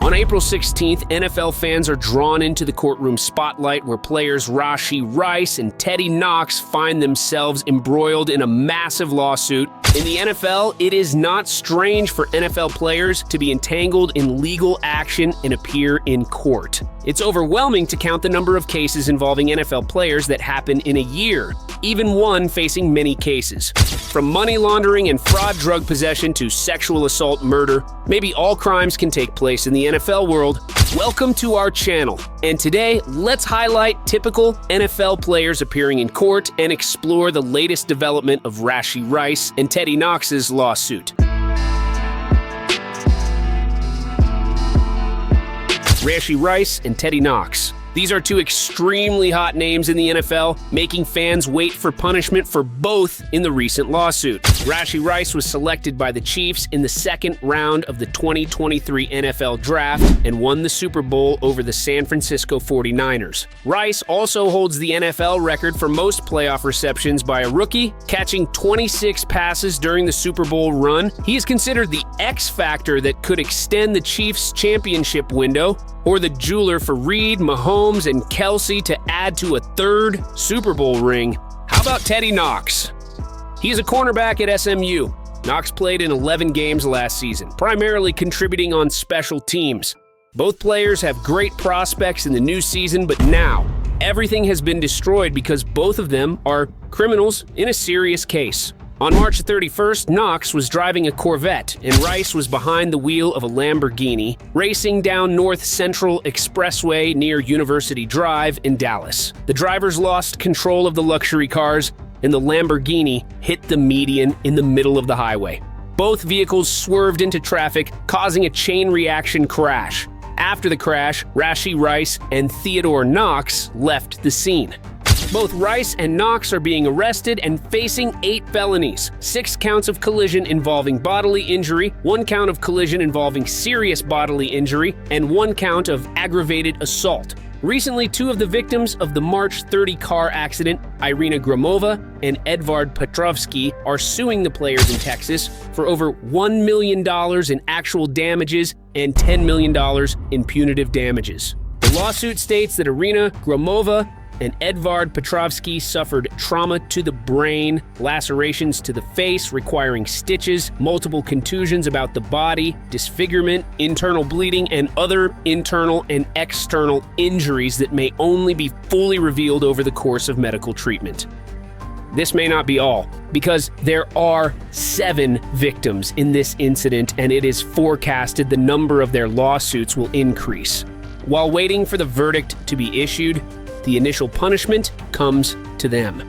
On April 16th, NFL fans are drawn into the courtroom spotlight where players Rashee Rice and Teddy Knox find themselves embroiled in a massive lawsuit. In the NFL, it is not strange for NFL players to be entangled in legal action and appear in court. It's overwhelming to count the number of cases involving NFL players that happen in a year, even one facing many cases. From money laundering and fraud, drug possession to sexual assault, murder, maybe all crimes can take place in the NFL world. Welcome to our channel, and today let's highlight typical NFL players appearing in court and explore the latest development of Rashee Rice and Teddy Knox's lawsuit. Rashee Rice and Teddy Knox. These are two extremely hot names in the NFL, making fans wait for punishment for both in the recent lawsuit. Rashee Rice was selected by the Chiefs in the second round of the 2023 NFL Draft and won the Super Bowl over the San Francisco 49ers. Rice also holds the NFL record for most playoff receptions by a rookie, catching 26 passes during the Super Bowl run. He is considered the X factor that could extend the Chiefs' championship window, or the jeweler for Reed, Mahomes, and Kelsey to add to a third Super Bowl ring. How about Teddy Knox? He's a cornerback at SMU. Knox played in 11 games last season, primarily contributing on special teams. Both players have great prospects in the new season, but now everything has been destroyed because both of them are criminals in a serious case. On March 31st, Knox was driving a Corvette and Rice was behind the wheel of a Lamborghini, racing down North Central Expressway near University Drive in Dallas. The drivers lost control of the luxury cars and the Lamborghini hit the median in the middle of the highway. Both vehicles swerved into traffic, causing a chain reaction crash. After the crash, Rashee Rice and Theodore Knox left the scene. Both Rice and Knox are being arrested and facing 8 felonies, 6 counts of collision involving bodily injury, 1 count of collision involving serious bodily injury, and 1 count of aggravated assault. Recently, 2 of the victims of the March 30 car accident, Irina Gromova and Edvard Petrovsky, are suing the players in Texas for over $1 million in actual damages and $10 million in punitive damages. The lawsuit states that Irina Gromova and Edvard Petrovsky suffered trauma to the brain, lacerations to the face requiring stitches, multiple contusions about the body, disfigurement, internal bleeding, and other internal and external injuries that may only be fully revealed over the course of medical treatment. This may not be all, because there are 7 victims in this incident, and it is forecasted the number of their lawsuits will increase. While waiting for the verdict to be issued, the initial punishment comes to them.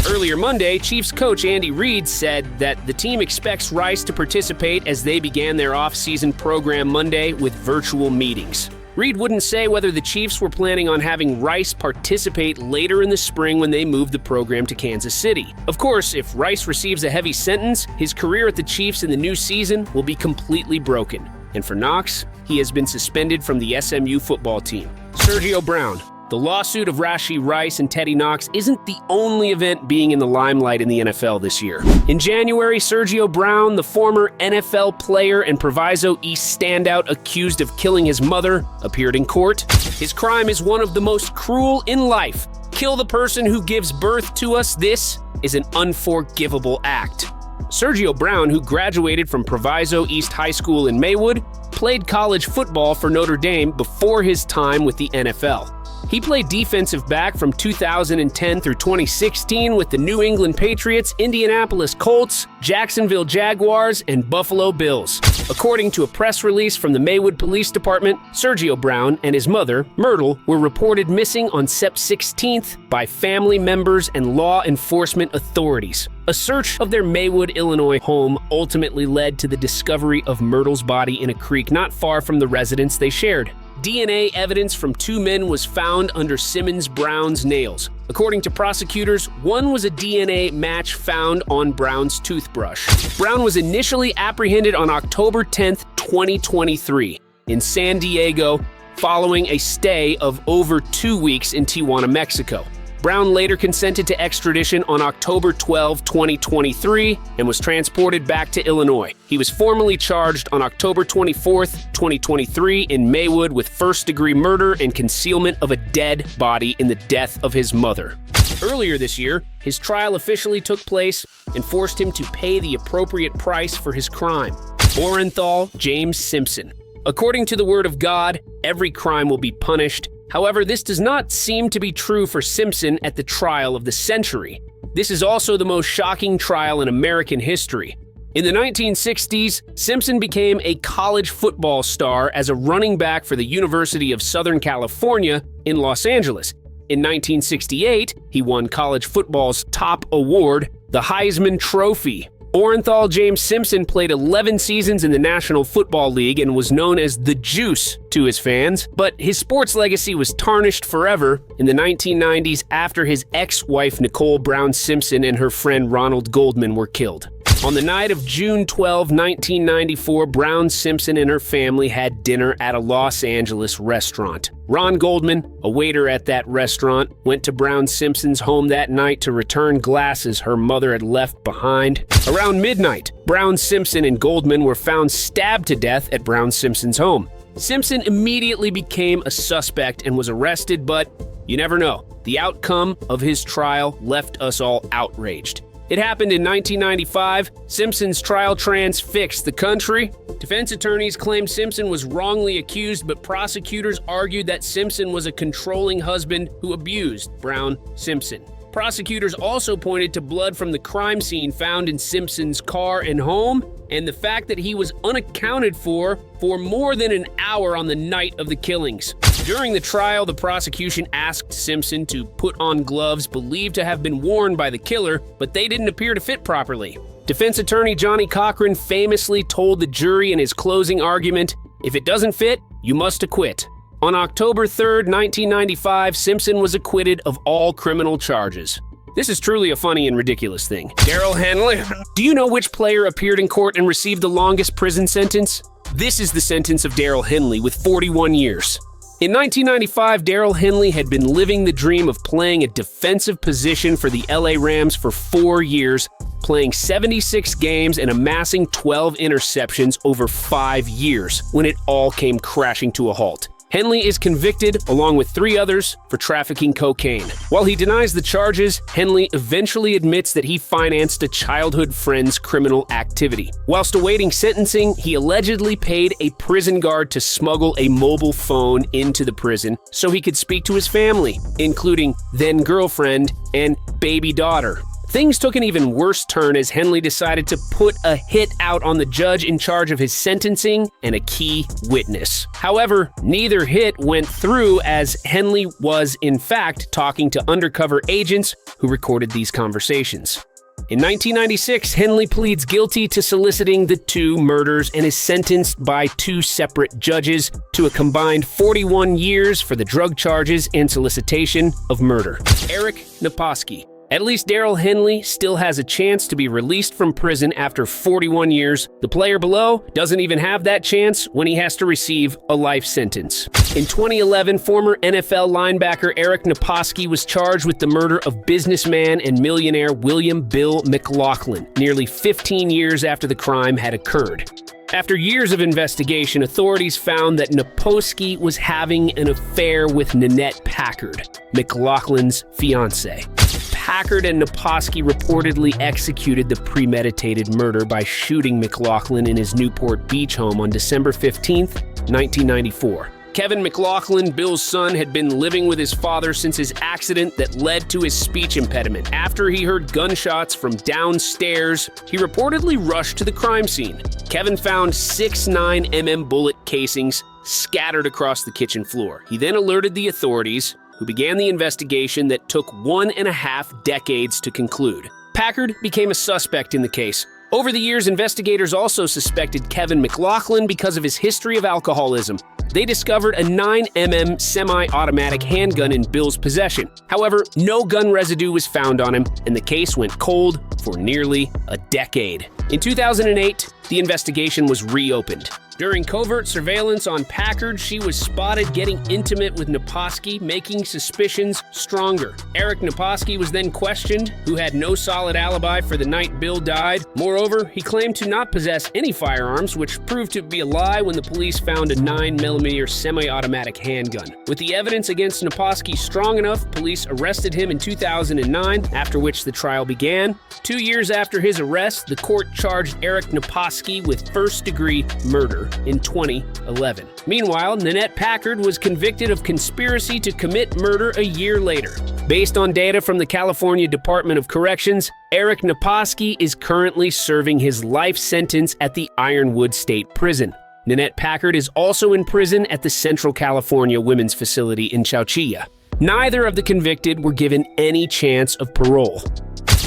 Earlier Monday, Chiefs coach Andy Reid said that the team expects Rice to participate as they began their off-season program Monday with virtual meetings. Reid wouldn't say whether the Chiefs were planning on having Rice participate later in the spring when they moved the program to Kansas City. Of course, if Rice receives a heavy sentence, his career at the Chiefs in the new season will be completely broken. And for Knox, he has been suspended from the SMU football team. Sergio Brown. The lawsuit of Rashee Rice and Teddy Knox isn't the only event being in the limelight in the NFL this year. In January, Sergio Brown, the former NFL player and Proviso East standout accused of killing his mother, appeared in court. His crime is one of the most cruel in life. Kill the person who gives birth to us. This is an unforgivable act. Sergio Brown, who graduated from Proviso East High School in Maywood, played college football for Notre Dame before his time with the NFL. He played defensive back from 2010 through 2016 with the New England Patriots, Indianapolis Colts, Jacksonville Jaguars, and Buffalo Bills. According to a press release from the Maywood Police Department, Sergio Brown and his mother, Myrtle, were reported missing on September 16th by family members and law enforcement authorities. A search of their Maywood, Illinois home ultimately led to the discovery of Myrtle's body in a creek not far from the residence they shared. DNA evidence from 2 men was found under Simmons Brown's nails. According to prosecutors, one was a DNA match found on Brown's toothbrush. Brown was initially apprehended on October 10, 2023, in San Diego, following a stay of over 2 weeks in Tijuana, Mexico. Brown later consented to extradition on October 12, 2023, and was transported back to Illinois. He was formally charged on October 24, 2023 in Maywood with first-degree murder and concealment of a dead body in the death of his mother. Earlier this year, his trial officially took place and forced him to pay the appropriate price for his crime. Orenthal James Simpson. According to the Word of God, every crime will be punished. However, this does not seem to be true for Simpson at the trial of the century. This is also the most shocking trial in American history. In the 1960s, Simpson became a college football star as a running back for the University of Southern California in Los Angeles. In 1968, he won college football's top award, the Heisman Trophy. Orenthal James Simpson played 11 seasons in the National Football League and was known as the Juice to his fans, but his sports legacy was tarnished forever in the 1990s after his ex-wife Nicole Brown Simpson and her friend Ronald Goldman were killed. On the night of June 12, 1994, Brown Simpson and her family had dinner at a Los Angeles restaurant. Ron Goldman, a waiter at that restaurant, went to Brown Simpson's home that night to return glasses her mother had left behind. Around midnight, Brown Simpson and Goldman were found stabbed to death at Brown Simpson's home. Simpson immediately became a suspect and was arrested, but you never know. The outcome of his trial left us all outraged. It happened in 1995. Simpson's trial transfixed the country. Defense attorneys claimed Simpson was wrongly accused, but prosecutors argued that Simpson was a controlling husband who abused Brown Simpson. Prosecutors also pointed to blood from the crime scene found in Simpson's car and home, and the fact that he was unaccounted for more than an hour on the night of the killings. During the trial, the prosecution asked Simpson to put on gloves believed to have been worn by the killer, but they didn't appear to fit properly. Defense attorney Johnny Cochran famously told the jury in his closing argument, "If it doesn't fit, you must acquit." On October 3, 1995, Simpson was acquitted of all criminal charges. This is truly a funny and ridiculous thing. Darrell Henley. Do you know which player appeared in court and received the longest prison sentence? This is the sentence of Darrell Henley with 41 years. In 1995, Darrell Henley had been living the dream of playing a defensive position for the LA Rams for 4 years, playing 76 games and amassing 12 interceptions over 5 years, when it all came crashing to a halt. Henley is convicted, along with 3 others, for trafficking cocaine. While he denies the charges, Henley eventually admits that he financed a childhood friend's criminal activity. Whilst awaiting sentencing, he allegedly paid a prison guard to smuggle a mobile phone into the prison so he could speak to his family, including then-girlfriend and baby daughter. Things took an even worse turn as Henley decided to put a hit out on the judge in charge of his sentencing and a key witness. However, neither hit went through as Henley was, in fact, talking to undercover agents who recorded these conversations. In 1996, Henley pleads guilty to soliciting the 2 murders and is sentenced by 2 separate judges to a combined 41 years for the drug charges and solicitation of murder. Eric Naposki. At least Darrell Henley still has a chance to be released from prison after 41 years. The player below doesn't even have that chance when he has to receive a life sentence. In 2011, former NFL linebacker Eric Naposki was charged with the murder of businessman and millionaire William Bill McLaughlin, nearly 15 years after the crime had occurred. After years of investigation, authorities found that Naposki was having an affair with Nanette Packard, McLaughlin's fiancée. Packard and Naposki reportedly executed the premeditated murder by shooting McLaughlin in his Newport Beach home on December 15, 1994. Kevin McLaughlin, Bill's son, had been living with his father since his accident that led to his speech impediment. After he heard gunshots from downstairs, he reportedly rushed to the crime scene. Kevin found 6 9mm bullet casings scattered across the kitchen floor. He then alerted the authorities, who began the investigation that took 1.5 decades to conclude. Packard became a suspect in the case. Over the years, investigators also suspected Kevin McLaughlin because of his history of alcoholism. They discovered a 9mm semi-automatic handgun in Bill's possession. However, no gun residue was found on him, and the case went cold for nearly a decade. In 2008, the investigation was reopened. During covert surveillance on Packard, she was spotted getting intimate with Naposki, making suspicions stronger. Eric Naposki was then questioned, who had no solid alibi for the night Bill died. Moreover, he claimed to not possess any firearms, which proved to be a lie when the police found a 9mm semi-automatic handgun. With the evidence against Naposki strong enough, police arrested him in 2009, after which the trial began. 2 years after his arrest, the court charged Eric Naposki with first-degree murder in 2011. Meanwhile, Nanette Packard was convicted of conspiracy to commit murder a year later. Based on data from the California Department of Corrections, Eric Naposki is currently serving his life sentence at the Ironwood State Prison. Nanette Packard is also in prison at the Central California Women's Facility in Chowchilla. Neither of the convicted were given any chance of parole.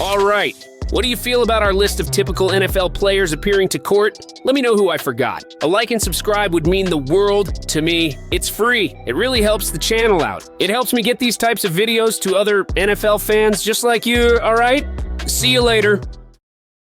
All right. What do you feel about our list of typical NFL players appearing to court? Let me know who I forgot. A like and subscribe would mean the world to me. It's free. It really helps the channel out. It helps me get these types of videos to other NFL fans just like you, all right? See you later.